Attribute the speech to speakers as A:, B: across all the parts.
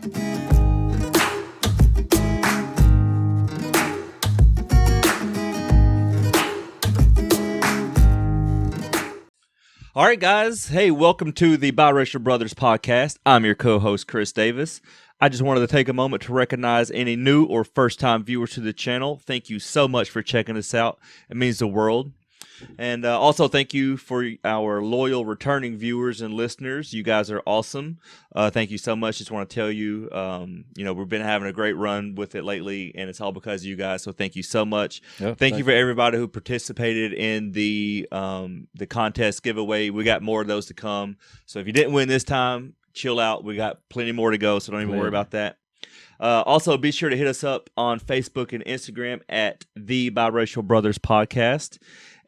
A: All right, guys. Hey, welcome to the Biracial Brothers podcast. I'm your co-host, Chris Davis. I just wanted to take a moment to recognize any new or first-time viewers to the channel. Thank you so much for checking us out. It means the world. And also thank you for our loyal returning viewers and listeners. You guys are awesome. Thank you so much. Just want to tell you, we've been having a great run with it lately, and it's all because of you guys. So thank you so much. Yep, thank you for everybody who participated in the contest giveaway. We got more of those to come. So if you didn't win this time, chill out. We got plenty more to go, so don't even worry about that. Also, be sure to hit us up on Facebook and Instagram at the Biracial Brothers Podcast.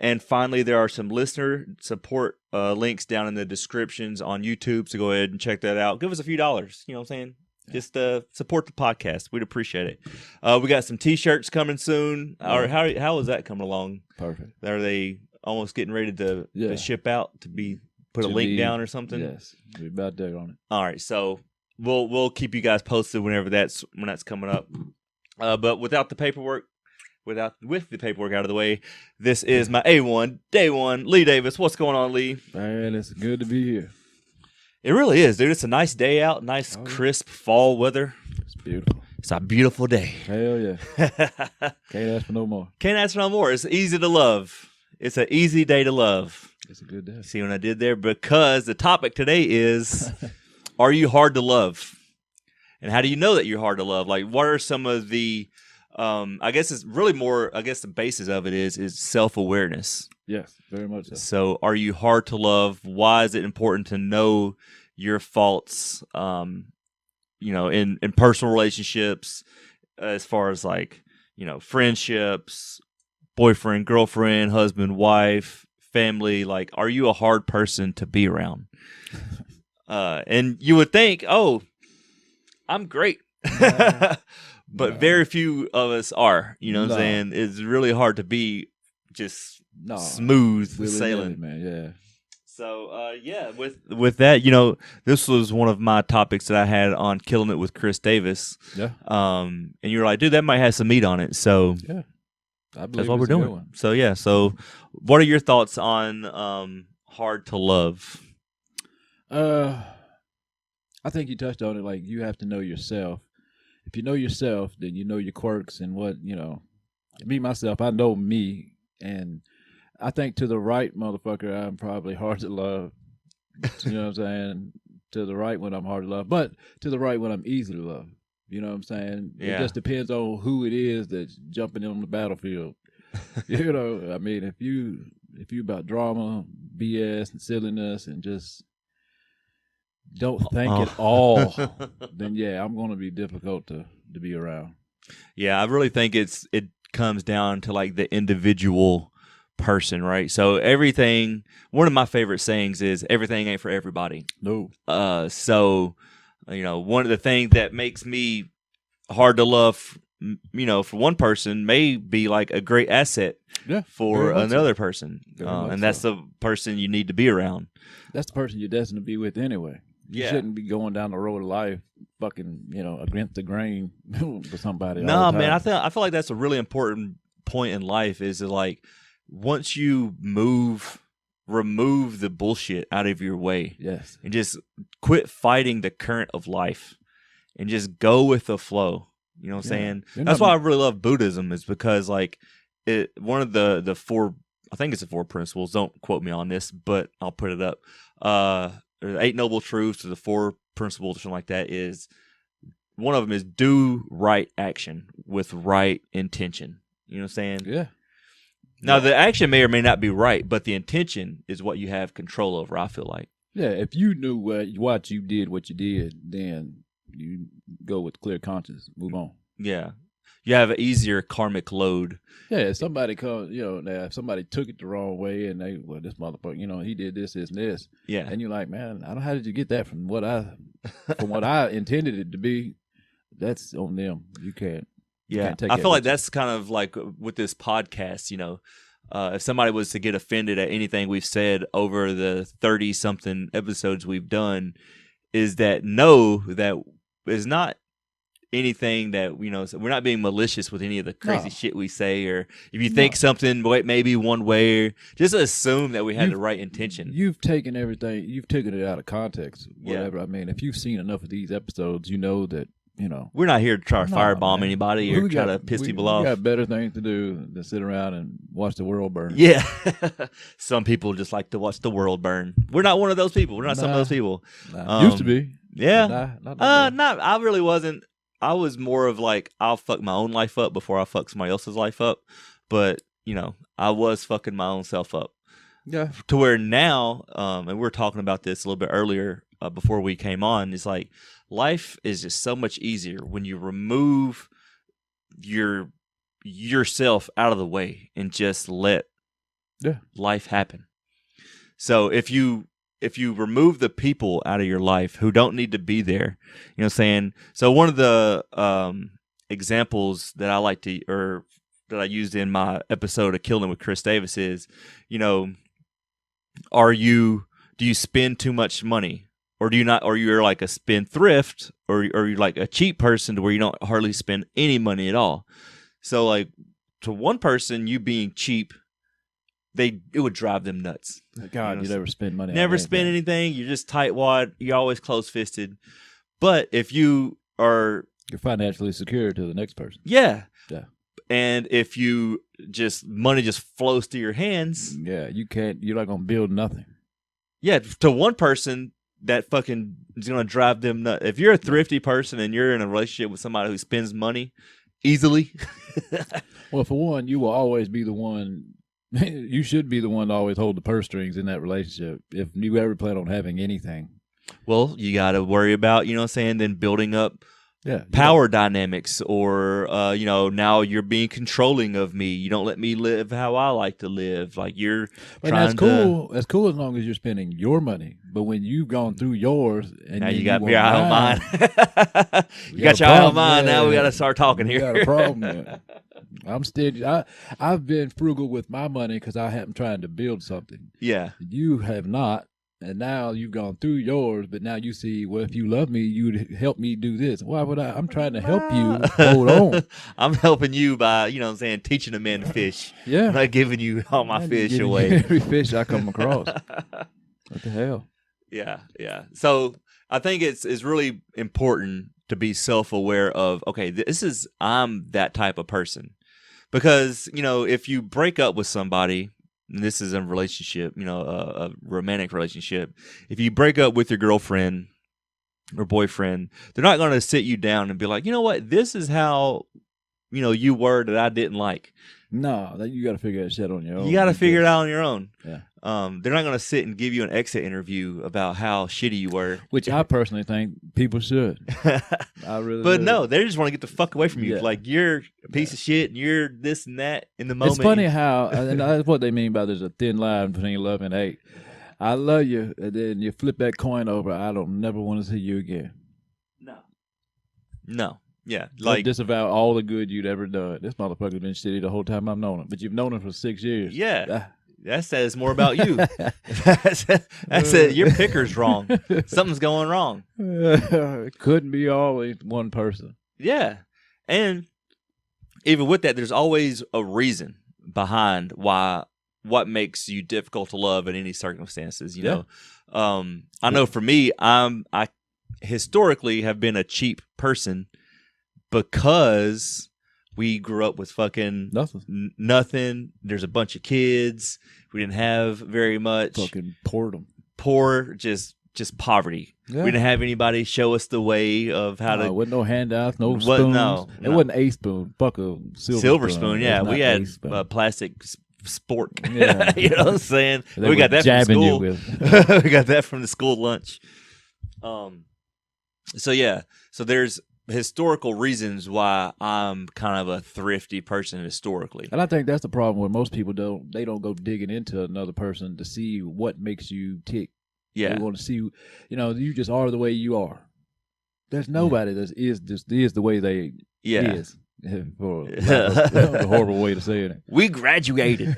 A: And finally, there are some listener support links down in the descriptions on YouTube, so go ahead and check that out. Give us a few dollars, you know what I'm saying? Just support the podcast. We'd appreciate it. We got some T-shirts coming soon. How is that coming along?
B: Perfect.
A: Are they almost getting ready to ship out to put a link down or something?
B: Yes, we're about there on it.
A: All right, so we'll keep you guys posted when that's coming up. But with the paperwork out of the way, this is my A1, day one, Lee Davis. What's going on, Lee?
B: Man, it's good to be here.
A: It really is, dude. It's a nice day out, crisp fall weather.
B: It's beautiful.
A: It's a beautiful day.
B: Hell yeah. Can't ask for no more.
A: Can't ask for no more. It's easy to love. It's an easy day to love.
B: It's a good day.
A: See what I did there? Because the topic today is, are you hard to love? And how do you know that you're hard to love? Like, what are some of the I guess it's really more, the basis of it is self-awareness.
B: Yes, very much so.
A: So are you hard to love? Why is it important to know your faults, in personal relationships, as far as friendships, boyfriend, girlfriend, husband, wife, family? Like, are you a hard person to be around? And you would think, oh, I'm great. But very few of us are, you know what I'm saying? It's really hard to be just smooth sailing.
B: Man, yeah.
A: So, with that, this was one of my topics that I had on Killing It with Chris Davis. Yeah. And you were like, dude, that might have some meat on it. So,
B: yeah,
A: that's what we're doing. So, yeah. So, what are your thoughts on hard to love?
B: I think you touched on it. Like, you have to know yourself. If you know yourself, then you know your quirks and what, me, myself, I know me. And I think to the right motherfucker, I'm probably hard to love. You know what I'm saying? To the right when I'm hard to love. But to the right when I'm easy to love. You know what I'm saying? Yeah. It just depends on who it is that's jumping in on the battlefield. I mean, if you about drama, BS, and silliness, and just don't think at all, then I'm going to be difficult to be around.
A: Yeah, I really think it comes down to like the individual person, right? So one of my favorite sayings is everything ain't for everybody.
B: No.
A: So, one of the things that makes me hard to love, for one person may be like a great asset for another person. And that's the person you need to be around.
B: That's the person you're destined to be with anyway. You shouldn't be going down the road of life fucking, against the grain for somebody.
A: No, man, I feel like that's a really important point in life is that, like, once you remove the bullshit out of your way.
B: Yes.
A: And just quit fighting the current of life and just go with the flow. You know what I'm saying? That's why I really love Buddhism, is because, like, one of the four, I think it's the four principles, don't quote me on this, but I'll put it up. The 8 noble truths or the 4 principles or something like that is, one of them is do right action with right intention. You know what I'm saying?
B: Yeah.
A: Now, the action may or may not be right, but the intention is what you have control over, I feel like.
B: Yeah, if you knew what you did, then you go with clear conscience, move on.
A: Yeah. You have an easier karmic load.
B: Yeah, if somebody comes, now if somebody took it the wrong way and this motherfucker, he did this, this, and this.
A: Yeah.
B: And you're like, man, how did you get that from what I intended it to be? That's on them. You can't.
A: Yeah. I feel like that's kind of like with this podcast, if somebody was to get offended at anything we've said over the 30-something episodes we've done, is that know that is not anything that we're not being malicious with any of the crazy
B: No.
A: shit we say, or if you think something maybe one way, or just assume that we had the right intention.
B: You've taken everything, you've taken it out of context, whatever. I mean, if you've seen enough of these episodes, you know that we're
A: not here to try to firebomb anybody or try to piss people off.
B: We got better things to do than sit around and watch the world burn.
A: Yeah. Some people just like to watch the world burn. We're not one of those people. We're not some of those people.
B: Used to be.
A: Yeah.
B: Not
A: I really wasn't. I was more of like, I'll fuck my own life up before I fuck somebody else's life up. But, I was fucking my own self up.
B: Yeah.
A: To where now, and we were talking about this a little bit earlier before we came on, it's like life is just so much easier when you remove yourself out of the way and just let life happen. So if you remove the people out of your life who don't need to be there, you know what I'm saying? So one of the examples that I like to, or that I used in my episode of Killing with Chris Davis is, do you spend too much money? Or do you not, or you're like a spendthrift, or you're like a cheap person to where you don't hardly spend any money at all. So like to one person, you being cheap, it would drive them nuts.
B: God, you never spend money.
A: Never spend anything. You're just tightwad. You're always close-fisted. But if you're
B: financially secure to the next person.
A: Yeah. And if money just flows through your hands.
B: Yeah, you're not going to build nothing.
A: Yeah, to one person, that fucking is going to drive them nuts. If you're a thrifty person and you're in a relationship with somebody who spends money easily.
B: Well, for one, you will always be the one. You should be the one to always hold the purse strings in that relationship if you ever plan on having anything.
A: Well, you got to worry about, then building up power dynamics, or now you're being controlling of me. You don't let me live how I like to live. Like you're trying to.
B: That's cool as long as you're spending your money. But when you've gone through yours and
A: now you got your eye on mine. You got your eye on mine. Now we got to start talking here.
B: You got a problem. I'm stingy. I've been frugal with my money because I am trying to build something.
A: Yeah.
B: You have not. And now you've gone through yours, but now you see, well, if you love me, you'd help me do this. Why would I? I'm trying to help you. Hold on.
A: I'm helping you by, teaching a man to fish.
B: Yeah.
A: I'm not giving you all my fish away.
B: Every fish I come across. What the hell?
A: Yeah. So I think it's really important to be self-aware of, okay, I'm that type of person. Because, if you break up with somebody, and this is a relationship, a romantic relationship. If you break up with your girlfriend or boyfriend, they're not going to sit you down and be like, you know what, this is how, you were that I didn't like.
B: No, you got to figure that shit on your own.
A: You got to figure it out on your own.
B: Yeah.
A: They're not going to sit and give you an exit interview about how shitty you were.
B: Which I personally think people should. I really
A: But
B: do.
A: no, they just want to get the fuck away from you.
B: Yeah.
A: Like, you're a piece of shit and you're this and that in the moment.
B: It's funny how, and that's what they mean by there's a thin line between love and hate. I love you, and then you flip that coin over, I don't never want to see you again.
A: No. Yeah.
B: Like, disavow all the good you'd ever done. This motherfucker's been shitty the whole time I've known him. But you've known him for 6 years.
A: Yeah. That says more about you. That says your picker's wrong. Something's going wrong.
B: It couldn't be always one person.
A: Yeah. And even with that, there's always a reason behind what makes you difficult to love in any circumstances, you know. I know for me, I historically have been a cheap person because we grew up with fucking nothing. There's a bunch of kids. We didn't have very much.
B: Fucking
A: poor, just poverty.
B: Yeah.
A: We didn't have anybody show us the way of how to.
B: There wasn't no handouts, no spoons.
A: No.
B: It wasn't a spoon. Fuck a
A: silver spoon. Yeah, we had plastic spork.
B: Yeah.
A: You know what I'm saying? We got that from school. We got that from the school lunch. So there's historical reasons why I'm kind of a thrifty person historically.
B: And I think that's the problem where most people don't go digging into another person to see what makes you tick.
A: Yeah.
B: They want to see, you just are the way you are. There's nobody that is the way they is. For a horrible way to say it.
A: We graduated.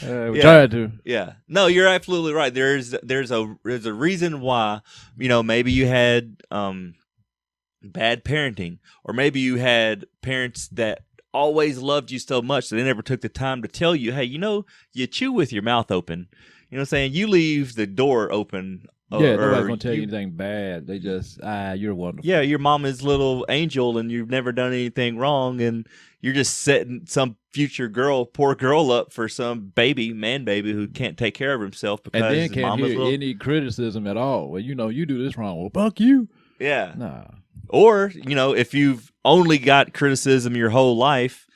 B: We tried to.
A: Yeah. No, you're absolutely right. There's a reason why, maybe you had bad parenting, or maybe you had parents that always loved you so much that they never took the time to tell you, hey, you chew with your mouth open. You know what I'm saying? You leave the door open.
B: Yeah, nobody's going to tell you anything bad. They just, you're wonderful.
A: Yeah, your mama's little angel and you've never done anything wrong, and you're just setting some future poor girl up for some man baby who can't take care of himself because
B: and then can't hear any criticism at all. Well, you do this wrong. Well, fuck you.
A: Yeah.
B: Nah.
A: Or, if you've only got criticism your whole life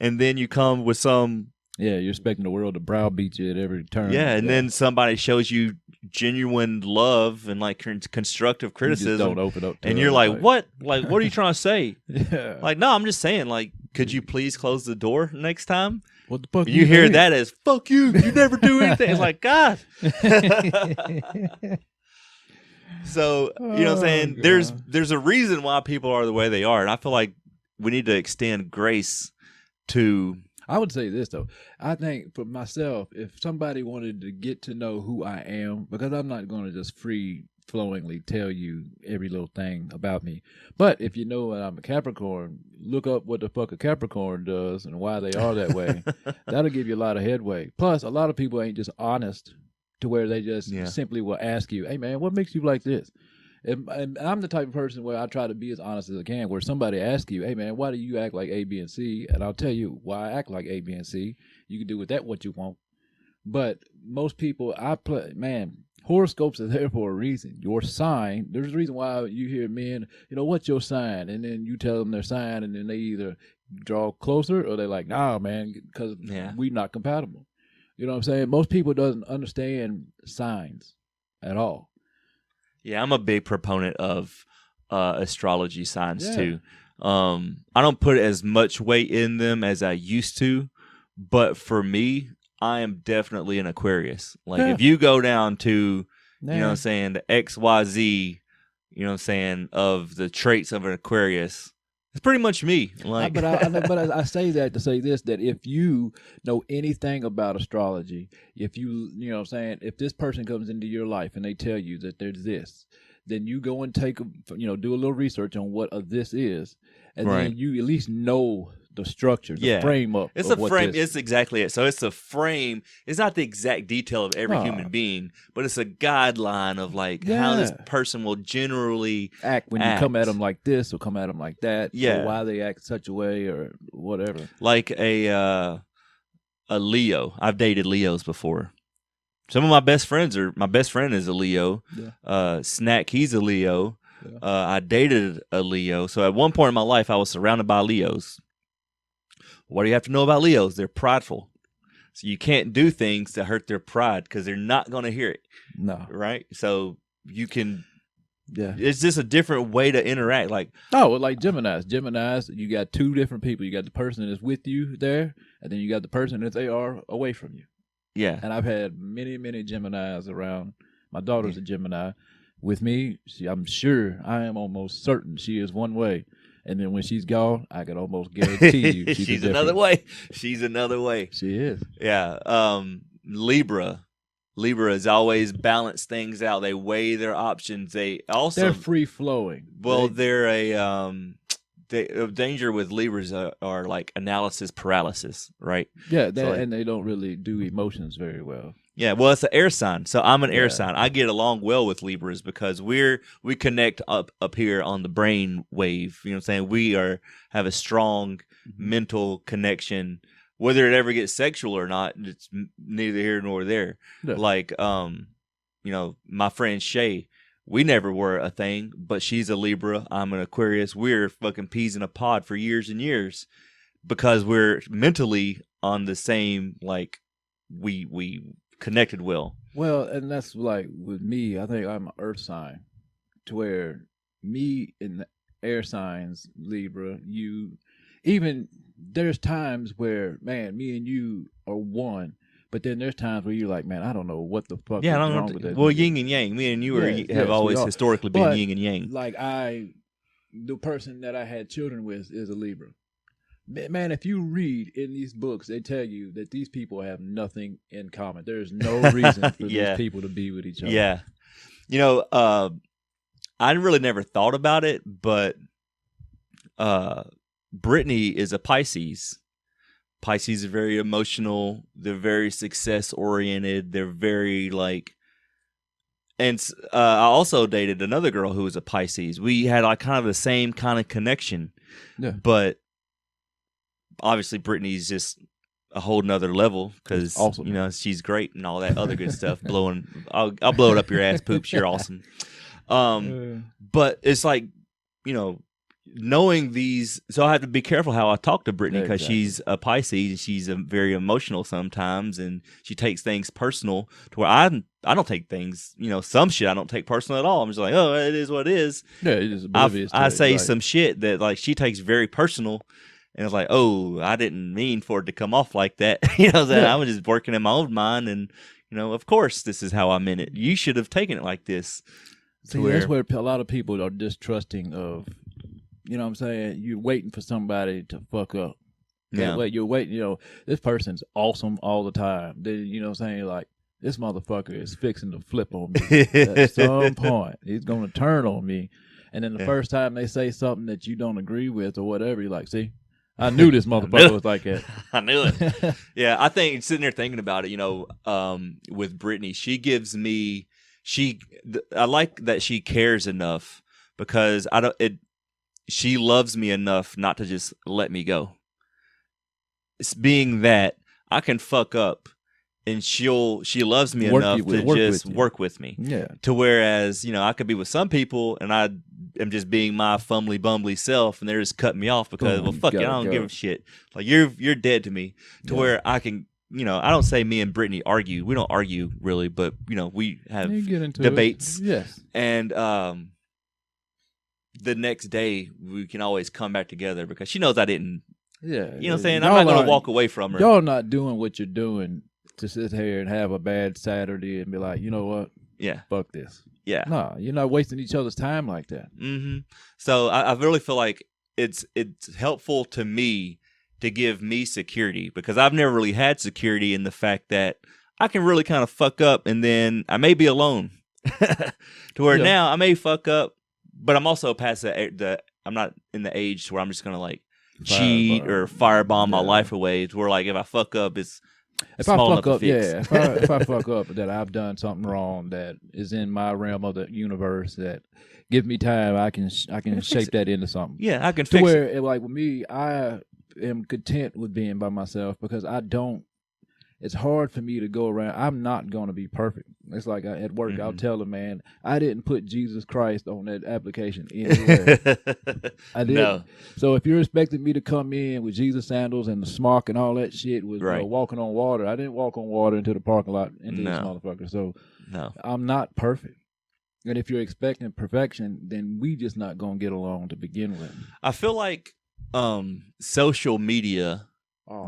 A: and then you come with some...
B: Yeah, you're expecting the world to browbeat you at every turn.
A: Yeah, and then somebody shows you genuine love and like constructive criticism.
B: You just don't open up to
A: and
B: it.
A: you're like, what? Like, what are you trying to say?
B: Yeah.
A: Like, no, I'm just saying, like, could you please close the door next time?
B: What the fuck?
A: You hear that as, fuck you, you never do anything. It's like, God. So, you know what I'm saying?
B: God.
A: There's a reason why people are the way they are. And I feel like we need to extend grace to...
B: I would say this, though. I think for myself, if somebody wanted to get to know who I am, because I'm not going to just free-flowingly tell you every little thing about me. But if you know that I'm a Capricorn, look up what the fuck a Capricorn does and why they are that way. That'll give you a lot of headway. Plus, a lot of people ain't just honest to where they just simply will ask you, hey, man, what makes you like this? And I'm the type of person where I try to be as honest as I can, where somebody asks you, hey, man, why do you act like A, B, and C? And I'll tell you why I act like A, B, and C. You can do with that what you want. But most people, horoscopes are there for a reason. Your sign, there's a reason why you hear men, what's your sign? And then you tell them their sign, and then they either draw closer or they're like, nah, man, because we're not compatible. You know what I'm saying? Most people doesn't understand signs at all.
A: Yeah, I'm a big proponent of astrology signs too. I don't put as much weight in them as I used to, but for me, I am definitely an Aquarius. Like if you go down to, you know what I'm saying, the XYZ, you know what I'm saying, of the traits of an Aquarius, it's pretty much me. Like,
B: but I say that to say this, that if you know anything about astrology, if you know what I'm saying, if this person comes into your life and they tell you that there's this, then you go and do a little research on what this is, and then you at least know the structure, the frame up.
A: It's a frame. It's exactly it. So it's a frame. It's not the exact detail of every human being, but it's a guideline of like how this person will generally
B: act when you come at them like this or come at them like that.
A: Yeah,
B: or why they act such a way or whatever.
A: Like a Leo. I've dated Leos before. Some of my best friend is a Leo. Yeah. Snack, he's a Leo. Yeah. I dated a Leo. So at one point in my life, I was surrounded by Leos. What do you have to know about Leos? They're prideful. So you can't do things to hurt their pride because they're not going to hear it.
B: No.
A: Right? So you can... Yeah. It's just a different way to interact. Like
B: Geminis. Geminis, you got two different people. You got the person that's with you there, and then you got the person that they are away from you.
A: Yeah.
B: And I've had many, many Geminis around. My daughter's a Gemini. With me, I'm sure, I am almost certain she is one way. And then when she's gone, I can almost guarantee you
A: she's another way. She's another way.
B: She is.
A: Yeah. Libra is always balance things out. They weigh their options. They're
B: free flowing.
A: Well, they're a danger with Libras are like analysis paralysis, right?
B: Yeah, and they don't really do emotions very well.
A: Yeah, well, it's an air sign, so I'm an air sign. I get along well with Libras because we connect up here on the brain wave. You know what I'm saying? We have a strong mental connection. Whether it ever gets sexual or not, it's neither here nor there. Yeah. Like, my friend Shay, we never were a thing, but she's a Libra. I'm an Aquarius. We're fucking peas in a pod for years and years because we're mentally on the same, like, we connected well.
B: Well, and that's like with me, I think I'm an earth sign to where me and the air signs, Libra, there's times where, man, me and you are one, but then there's times where you're like, man, I don't know what the fuck is wrong with that.
A: Well, yin and yang. Me and you have always historically been yin and yang.
B: Like the person that I had children with is a Libra. Man, if you read in these books, they tell you that these people have nothing in common. There's no reason for these people to be with each other.
A: Yeah. You know, I really never thought about it, but Brittany is a Pisces. Pisces are very emotional. They're very success oriented. They're very like, and I also dated another girl who was a Pisces. We had like kind of the same kind of connection, but obviously Brittany's just a whole nother level because
B: awesome.
A: You know, she's great and all that other good stuff. I'll blow it up your ass, poops. You're awesome. But it's like, you know, knowing these, so I have to be careful how I talk to Brittany because she's a Pisces and she's very emotional sometimes, and she takes things personal to where I don't take things, you know, some shit I don't take personal at all. I'm just like, oh, it is what it is.
B: Yeah, it is oblivious.
A: I say some shit that like she takes very personal, and it's like, oh, I didn't mean for it to come off like that. You know, that I was just working in my own mind, and you know, of course, this is how I meant it. You should have taken it like this.
B: See, that's where a lot of people are distrusting of. You know what I'm saying? You're waiting for somebody to fuck up.
A: Yeah.
B: You're waiting, you know, this person's awesome all the time. You know what I'm saying? Like, this motherfucker is fixing to flip on me at some point. He's going to turn on me. And then the first time they say something that you don't agree with or whatever, you're like, see? I knew this motherfucker was like that.
A: I knew it. Yeah, I think sitting there thinking about it, you know, with Brittany, she gives me, I like that she cares enough because she loves me enough not to just let me go. It's being that I can fuck up and she loves me enough to just work with me.
B: Yeah.
A: To whereas, you know, I could be with some people and I am just being my fumbly bumbly self and they're just cutting me off because, well, fuck you, I don't give a shit. Like you're dead to me. To where I can, you know, I don't say me and Brittany argue. We don't argue really, but you know, we have debates.
B: Yes.
A: And the next day we can always come back together because she knows I didn't. Yeah, you know what I'm saying? I'm not going to walk away from her.
B: Y'all not doing what you're doing to sit here and have a bad Saturday and be like, you know what?
A: Yeah.
B: Fuck this.
A: Yeah.
B: No, you're not wasting each other's time like that.
A: Mm-hmm. So I really feel like it's helpful to me to give me security because I've never really had security in the fact that I can really kind of fuck up and then I may be alone. To where now I may fuck up, but I'm also past I'm not in the age where I'm just going to like cheat or firebomb my life away. It's where like if I fuck up, it's small enough to fix.
B: If I fuck up that I've done something wrong that is in my realm of the universe that give me time, I can shape that into something.
A: Yeah, I can fix it.
B: Like with me, I am content with being by myself because it's hard for me to go around. I'm not going to be perfect. It's like at work, I'll tell them, man, I didn't put Jesus Christ on that application anywhere. I didn't. No. So if you're expecting me to come in with Jesus sandals and the smock and all that shit with walking on water, I didn't walk on water into the parking lot into this motherfucker. So I'm not perfect. And if you're expecting perfection, then we just not going to get along to begin with.
A: I feel like social media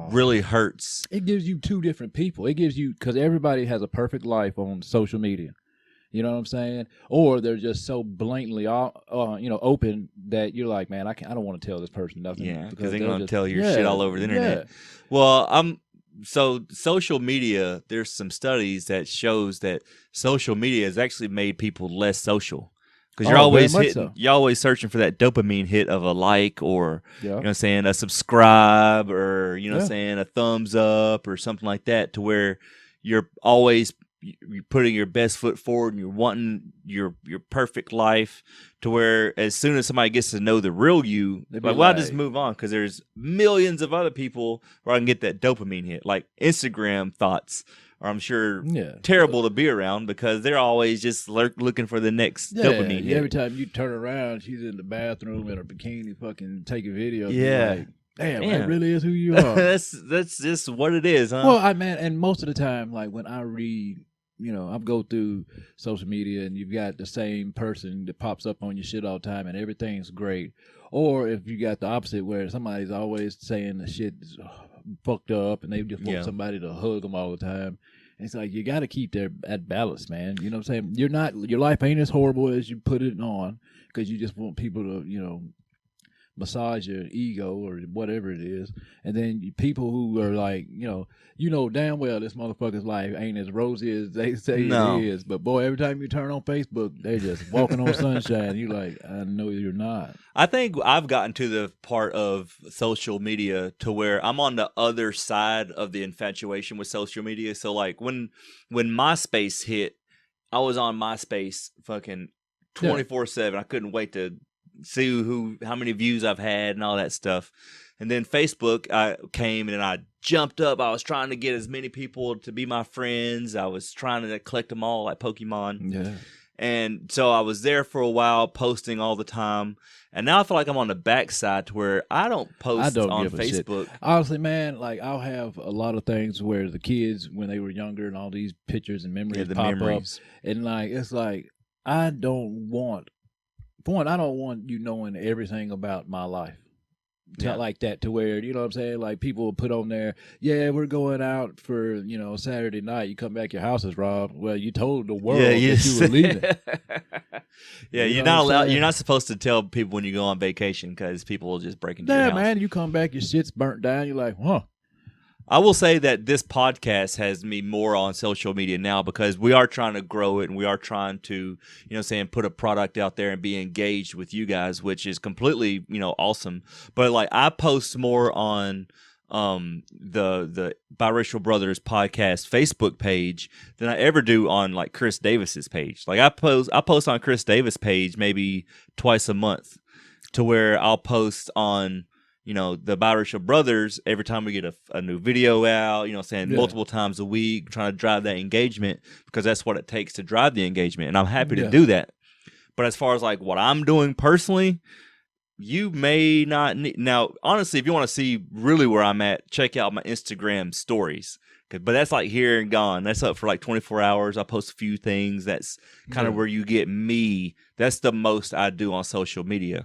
A: really hurts.
B: It gives you two different people. It gives you, because everybody has a perfect life on social media. You know what I'm saying? Or they're just so blatantly, open that you're like, man, I don't want to tell this person nothing.
A: Yeah, because they're going to tell your shit all over the internet. Yeah. Well, so social media, there's some studies that shows that social media has actually made people less social. Because you're always searching for that dopamine hit of a like or, you know what I'm saying, a subscribe or, you know what I'm saying, a thumbs up or something like that to where you're always putting your best foot forward and you're wanting your perfect life to where as soon as somebody gets to know the real you, I'll just move on because there's millions of other people where I can get that dopamine hit. Like Instagram thoughts are, I'm sure, terrible to be around because they're always just looking for the next dopamine hit.
B: Every time you turn around, she's in the bathroom in her bikini fucking taking videos.
A: Yeah.
B: Like, damn, that really is who you are.
A: that's just what it is, huh?
B: Well, and most of the time, like when I read, I go through social media and you've got the same person that pops up on your shit all the time and everything's great. Or if you got the opposite where somebody's always saying the shit is fucked up and they just want somebody to hug them all the time. And it's like, you got to keep that balance, man. You know what I'm saying? Your life ain't as horrible as you put it on because you just want people to, massage your ego or whatever it is, and then people who are like, you know damn well this motherfucker's life ain't as rosy as they say
A: No.
B: it is. But boy, every time you turn on Facebook, they just walking on sunshine. You like, I know you're not.
A: I think I've gotten to the part of social media to where I'm on the other side of the infatuation with social media. So like when MySpace hit, I was on MySpace fucking 24/7. I couldn't wait to see how many views I've had and all that stuff. And then Facebook came and I jumped up. I was trying to get as many people to be my friends. I was trying to collect them all like Pokemon.
B: Yeah.
A: And so I was there for a while, posting all the time. And now I feel like I'm on the backside to where I don't post on Facebook.
B: Honestly, man, like I'll have a lot of things where the kids, when they were younger, and all these pictures and memories pop up, and like it's like I don't want you knowing everything about my life. Like that, to where, you know what I'm saying, like people will put on there, yeah, we're going out for, Saturday night, you come back, your house is robbed. Well, you told the world that you were leaving.
A: Yeah, you're not allowed. You're not supposed to tell people when you go on vacation because people will just break into your house.
B: Man, you come back, your shit's burnt down. You're like, huh.
A: I will say that this podcast has me more on social media now because we are trying to grow it and we are trying to, put a product out there and be engaged with you guys, which is completely, awesome. But like I post more on the Biracial Brothers podcast Facebook page than I ever do on like Chris Davis's page. Like I post on Chris Davis' page maybe twice a month, to where I'll post on the Biracial Brothers every time we get a new video out, multiple times a week, trying to drive that engagement because that's what it takes to drive the engagement. And I'm happy to do that. But as far as like what I'm doing personally, you may not need. Now, honestly, if you want to see really where I'm at, check out my Instagram stories. But that's like here and gone. That's up for like 24 hours. I post a few things. That's kind of where you get me. That's the most I do on social media.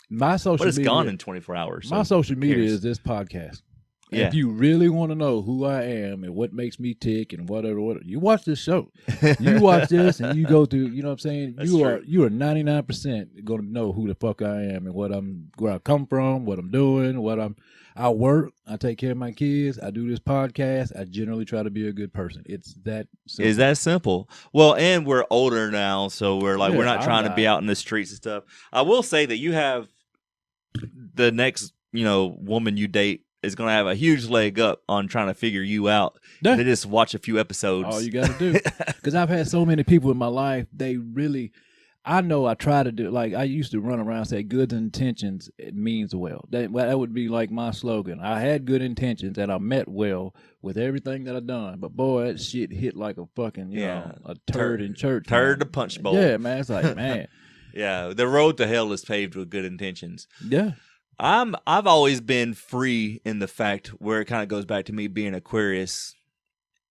B: My social
A: but it's
B: media,
A: gone in 24 hours.
B: My social media is this podcast. If you really want to know who I am and what makes me tick and whatever, you watch this show. You watch this and you go through, you know what I'm saying? You are 99% going to know who the fuck I am and where I come from, what I'm doing, I work, I take care of my kids, I do this podcast, I generally try to be a good person. It's that simple.
A: Is that simple? Well, and we're older now, so we're like we're not trying to be out in the streets and stuff. I will say that you have the next, woman you date is going to have a huge leg up on trying to figure you out. They just watch a few episodes.
B: All you got to do. Because I've had so many people in my life, I know I try to do, like I used to run around and say good intentions, it means well. That would be like my slogan. I had good intentions and I met well with everything that I've done. But boy, that shit hit like a fucking, a turd in church.
A: Turd to punch bowl.
B: Yeah, man. It's like, man.
A: Yeah, the road to hell is paved with good intentions.
B: Yeah.
A: I've always been free in the fact where it kind of goes back to me being Aquarius,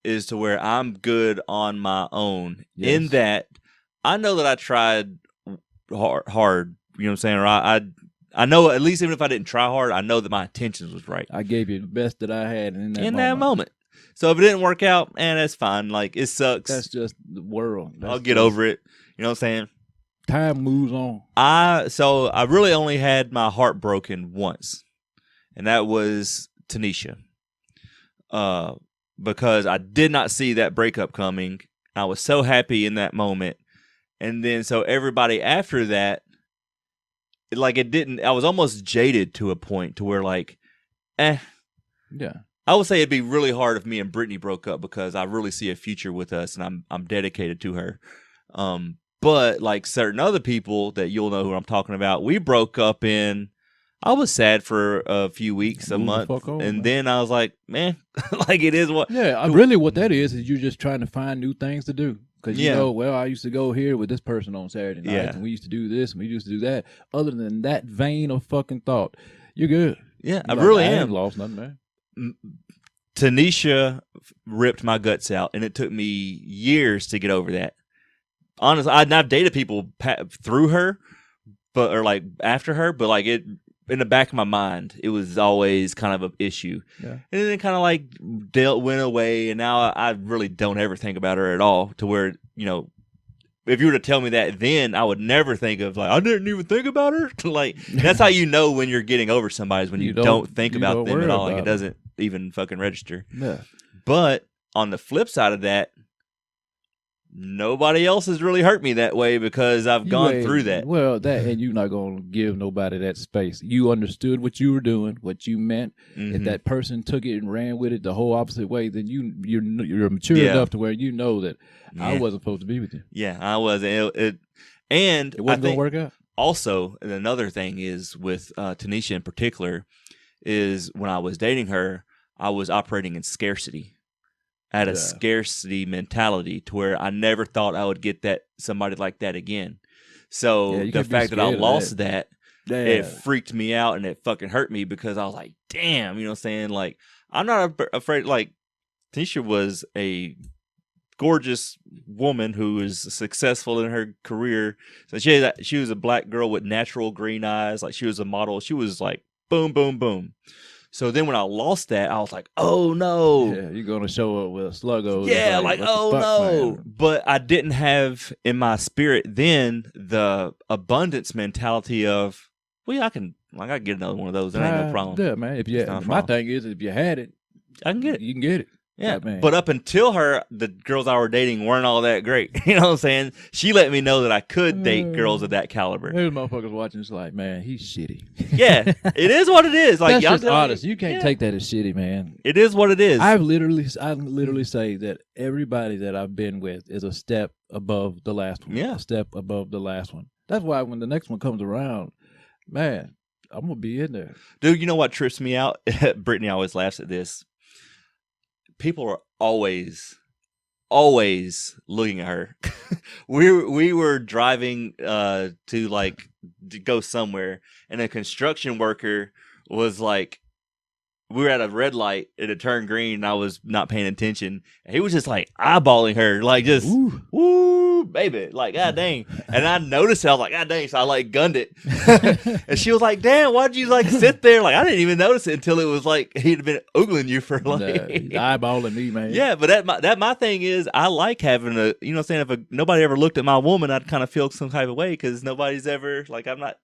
A: is to where I'm good on my own. Yes. In that I know that I tried hard, you know what I'm saying? Or I know, at least even if I didn't try hard, I know that my intentions was right.
B: I gave you the best that I had in
A: that moment. So if it didn't work out, that's fine. Like, it sucks.
B: That's just the world.
A: I'll get over it. You know what I'm saying?
B: Time moves on.
A: So I really only had my heart broken once, and that was Tanisha. Because I did not see that breakup coming. I was so happy in that moment. And then so everybody after that, I was almost jaded to a point to where Yeah. I would say it'd be really hard if me and Brittany broke up because I really see a future with us and I'm dedicated to her. But like certain other people that you'll know who I'm talking about, we broke up I was sad for a few weeks, a month, and then I was like, man, like it is what.
B: Yeah, really what that is you're just trying to find new things to do. Because, I used to go here with this person on Saturday night, and we used to do this, and we used to do that. Other than that vein of fucking thought, you're good.
A: Yeah, I really am.
B: I ain't lost nothing, man.
A: Tanisha ripped my guts out, and it took me years to get over that. Honestly, I've dated people through her, or like after her, but like it in the back of my mind, it was always kind of an issue. Yeah. And then it kind of like went away, and now I really don't ever think about her at all. To where if you were to tell me that then, I would never think of like I didn't even think about her. Like that's how you know when you're getting over somebody is when you don't think about them at all. Like it doesn't even fucking register.
B: Yeah.
A: But on the flip side of that, nobody else has really hurt me that way because I've gone through that.
B: Well, and you're not gonna give nobody that space. You understood what you were doing, what you meant. If that person took it and ran with it the whole opposite way, then you're mature enough to where you know that I wasn't supposed to be with you.
A: Yeah, I wasn't. It
B: wasn't gonna work out.
A: Also, another thing is with Tanisha in particular is when I was dating her, I was operating in scarcity. I had a scarcity mentality to where I never thought I would get somebody like that again. So the fact that I lost that, it freaked me out and it fucking hurt me because I was like, damn, you know what I'm saying? Like, I'm not afraid. Like, Tanisha was a gorgeous woman who is successful in her career. So she was a black girl with natural green eyes. Like, she was a model. She was like, boom, boom, boom. So then when I lost that, I was like, oh no.
B: Yeah, you're going to show up with a sluggo.
A: Yeah, like oh no. Man? But I didn't have in my spirit then the abundance mentality of, well, I can get another one of those. That ain't no problem.
B: Yeah, man. My thing is, if you had it,
A: I can get it.
B: You can get it.
A: Yeah, but up until her, the girls I were dating weren't all that great. You know what I'm saying? She let me know that I could date girls of that caliber.
B: There's motherfuckers watching. It's like, man, he's shitty.
A: Yeah, it is what it is. Like,
B: that's just honest. You can't take that as shitty, man.
A: It is what it is.
B: I literally say that everybody that I've been with is a step above the last one.
A: Yeah,
B: a step above the last one. That's why when the next one comes around, man, I'm gonna be in there,
A: dude. You know what trips me out? Brittany always laughs at this. People are always looking at her. we were driving to go somewhere, and a construction worker was like, we were at a red light, and it turned green, and I was not paying attention. And he was just like eyeballing her, like just woo, baby, like god dang. And I noticed it, I was like, god dang, so I like gunned it. And she was like, damn, why'd you like sit there? Like I didn't even notice it until it was like he'd been oogling you for like
B: eyeballing me, man.
A: Yeah, but my thing is I like having a, you know what I'm saying, if nobody ever looked at my woman, I'd kind of feel some type of way because nobody's ever like, I'm not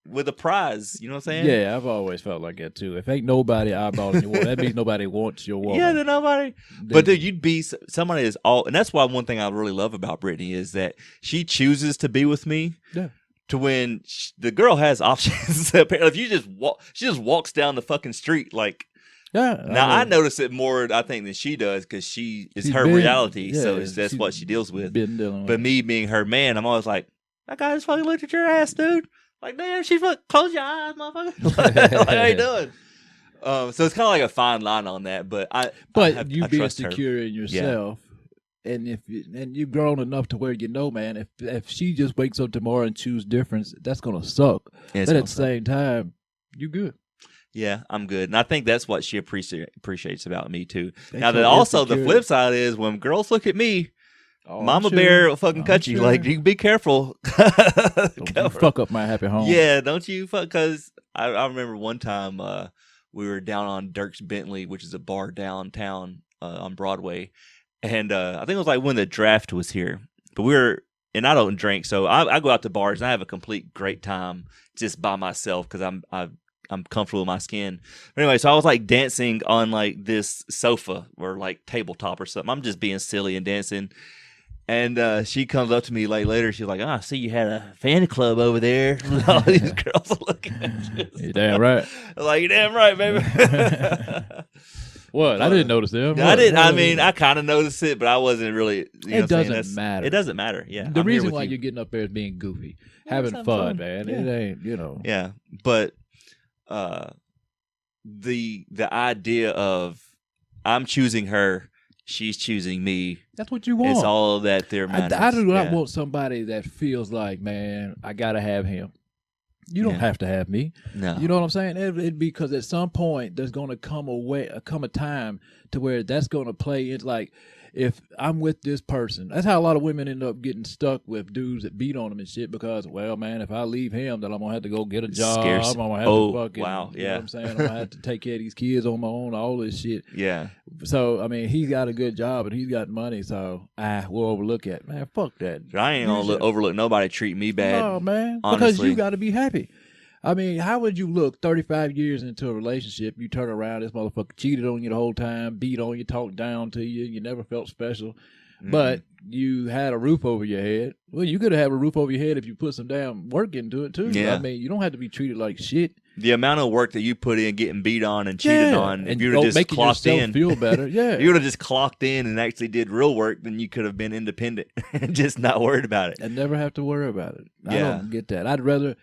A: with a prize, you know what I'm saying?
B: Yeah, I've always felt like that too. If ain't nobody eyeballing your woman, that means nobody wants your woman.
A: Yeah, then nobody. But dude, you'd be somebody is all, and that's why one thing I really love about Brittany is that she chooses to be with me.
B: Yeah.
A: To when the girl has options. If you she just walks down the fucking street like.
B: Yeah.
A: Now I notice it more, I think, than she does because she's her reality, so that's what she deals with. But me being her man, I'm always like, that guy just fucking looked at your ass, dude. Like, damn, close your eyes, motherfucker. Like, how you doing? So it's kind of like a fine line on that, but
B: you being secure in yourself, and you've grown enough to where you know, man, if she just wakes up tomorrow and choose difference, that's gonna suck. But at the same time, you good.
A: Yeah, I'm good, and I think that's what she appreciates about me too. Now that also the flip side is when girls look at me. Oh, Mama Bear will fucking cut you. Like, you be careful.
B: Don't you fuck up my happy home.
A: Yeah, don't you fuck. Because I remember one time we were down on Dirk's Bentley, which is a bar downtown on Broadway. And I think it was like when the draft was here. But and I don't drink, so I go out to bars and I have a complete great time just by myself because I'm comfortable with my skin. But anyway, so I was like dancing on like this sofa or like tabletop or something. I'm just being silly and dancing. And she comes up to me like later. She's like, I see you had a fan club over there. All these girls are looking at you.
B: You're damn right.
A: Like, you're damn right, baby.
B: What? I didn't notice them.
A: I didn't. I mean, I kind of noticed it, but I wasn't really.
B: It doesn't matter.
A: It doesn't matter. Yeah.
B: The reason why you're getting up there is being goofy, having fun, man. Yeah. It ain't,
A: Yeah, but the idea of I'm choosing her. She's choosing me.
B: That's what you want.
A: It's all that there matters.
B: I do not want somebody that feels like, man, I gotta have him. You don't have to have me.
A: No.
B: You know what I'm saying? It'd be because at some point there's gonna come a time to where that's gonna play. It's like if I'm with this person, that's how a lot of women end up getting stuck with dudes that beat on them and shit because, well, man, if I leave him, then I'm going to have to go get a job.
A: Scarce.
B: I'm going to have to fucking,
A: wow.
B: you know what I'm saying? I'm going to have to take care of these kids on my own, all this shit.
A: Yeah.
B: So, I mean, he's got a good job and he's got money, so we'll overlook it. Man, fuck that.
A: I ain't going to overlook nobody treating me bad.
B: No, man,
A: honestly.
B: because you got to be happy. I mean, how would you look 35 years into a relationship? You turn around, this motherfucker cheated on you the whole time, beat on you, talked down to you, you never felt special, but you had a roof over your head. Well, you could have a roof over your head if you put some damn work into it, too.
A: Yeah.
B: I mean, you don't have to be treated like shit.
A: The amount of work that you put in getting beat on and cheated on, if you would have just clocked in,
B: feel better. Yeah,
A: if you would have just clocked in and actually did real work, then you could have been independent and just not worried about it.
B: And never have to worry about it. I
A: Yeah.
B: don't get that. I'd rather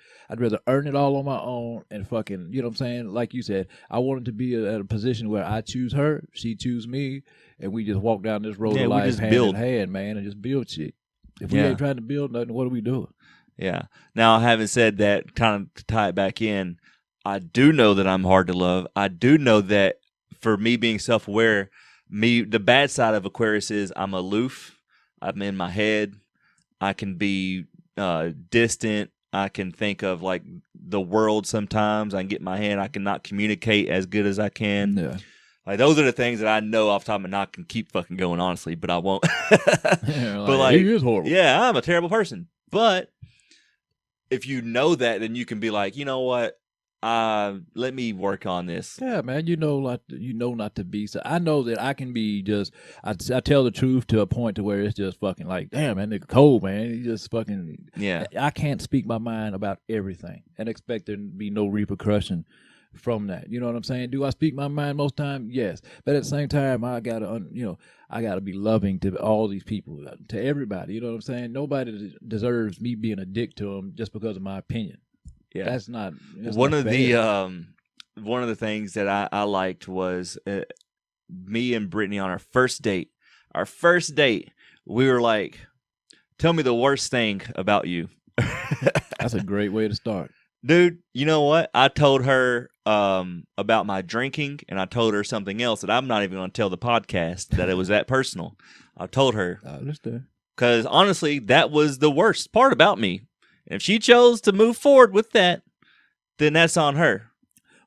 B: earn it all on my own and fucking, you know what I'm saying? Like you said, I wanted to be at a position where I choose her, she choose me, and we just walk down this road of life hand in hand, man, and just build shit. If we ain't trying to build nothing, what are we doing?
A: Yeah. Now, having said that, kind of to tie it back in, I do know that I'm hard to love. I do know that for me being self-aware, the bad side of Aquarius is I'm aloof. I'm in my head. I can be distant. I can think of like the world sometimes. I can get in my head. I cannot communicate as good as I can.
B: Yeah.
A: Like those are the things that I know off the top of my head. I can keep fucking going, honestly, but I won't.
B: Yeah,
A: but like,
B: he is horrible.
A: Yeah, I'm a terrible person. But if you know that, then you can be like, you know what? Let me work on this.
B: Yeah, man, you know not to be. So I know that I can be just. I tell the truth to a point to where it's just fucking like, damn, that nigga cold, man. He just fucking.
A: Yeah.
B: I can't speak my mind about everything and expect there to be no repercussion from that. You know what I'm saying? Do I speak my mind most time? Yes, but at the same time, I gotta, I gotta be loving to all these people, to everybody. You know what I'm saying? Nobody deserves me being a dick to them just because of my opinion. Yeah, that's not
A: one of
B: fair.
A: one of the things that I liked was me and Brittany on our first date. Our first date, we were like, "Tell me the worst thing about you."
B: That's a great way to start,
A: dude. You know what? I told her about my drinking, and I told her something else that I'm not even going to tell the podcast that it was that personal. I told her.
B: I understand.
A: Because honestly, that was the worst part about me. If she chose to move forward with that, then that's on her.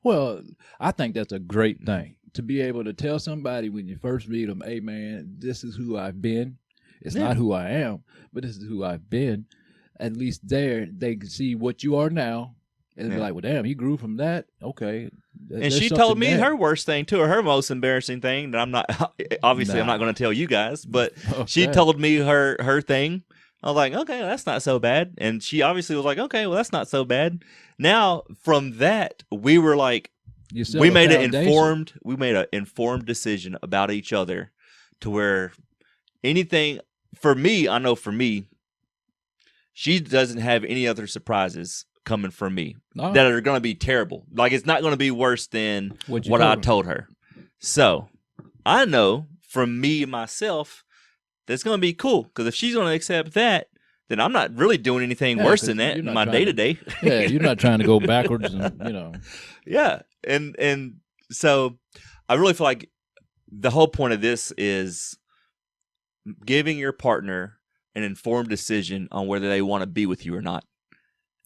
B: Well, I think that's a great thing to be able to tell somebody when you first meet them, hey, man, this is who I've been. It's not who I am, but this is who I've been. At least there, they can see what you are now. And be like, well, damn, he grew from that. Okay.
A: And she told me her worst thing, too, or her most embarrassing thing that I'm not, obviously, I'm not going to tell you guys, but she told me her thing. I was like, okay, well, that's not so bad. And she obviously was like, okay, well, that's not so bad. Now, from that, we were like, we made an informed decision about each other to where anything, for me, I know for me, she doesn't have any other surprises coming from me that are going to be terrible. Like, it's not going to be worse than what I told her. So, I know from me myself, that's going to be cool, because if she's going to accept that, then I'm not really doing anything worse than that in my day-to-day.
B: Yeah, you're not trying to go backwards, and,
A: Yeah, and so I really feel like the whole point of this is giving your partner an informed decision on whether they want to be with you or not.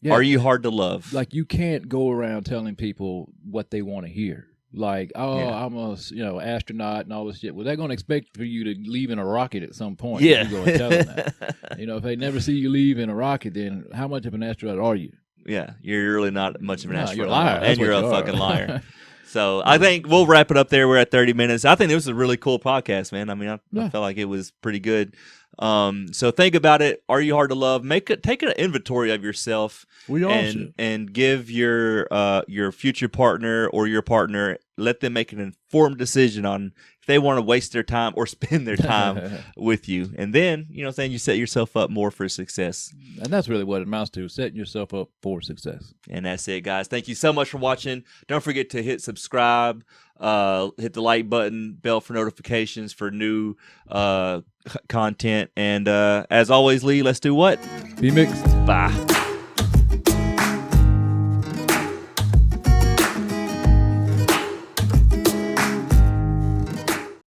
A: Yeah. Are you hard to love?
B: Like, you can't go around telling people what they want to hear. Like, I'm a astronaut and all this shit. Well, they're going to expect for you to leave in a rocket at some point.
A: Yeah.
B: You go and tell them that. If they never see you leave in a rocket, then how much of an astronaut are you?
A: Yeah, you're really not much of an astronaut.
B: You're a liar.
A: And you're a fucking liar. So I think we'll wrap it up there. We're at 30 minutes. I think this was a really cool podcast, man. I mean, I felt like it was pretty good. So think about it. Are you hard to love? Take an inventory of yourself. And give your future partner or your partner, let them make an informed decision on if they want to waste their time or spend their time with you. And then, you set yourself up more for success.
B: And that's really what it amounts to, setting yourself up for success.
A: And that's it, guys. Thank you so much for watching. Don't forget to hit subscribe, hit the like button, bell for notifications for new content. And as always, Lee, let's do what?
B: Be mixed.
A: Bye.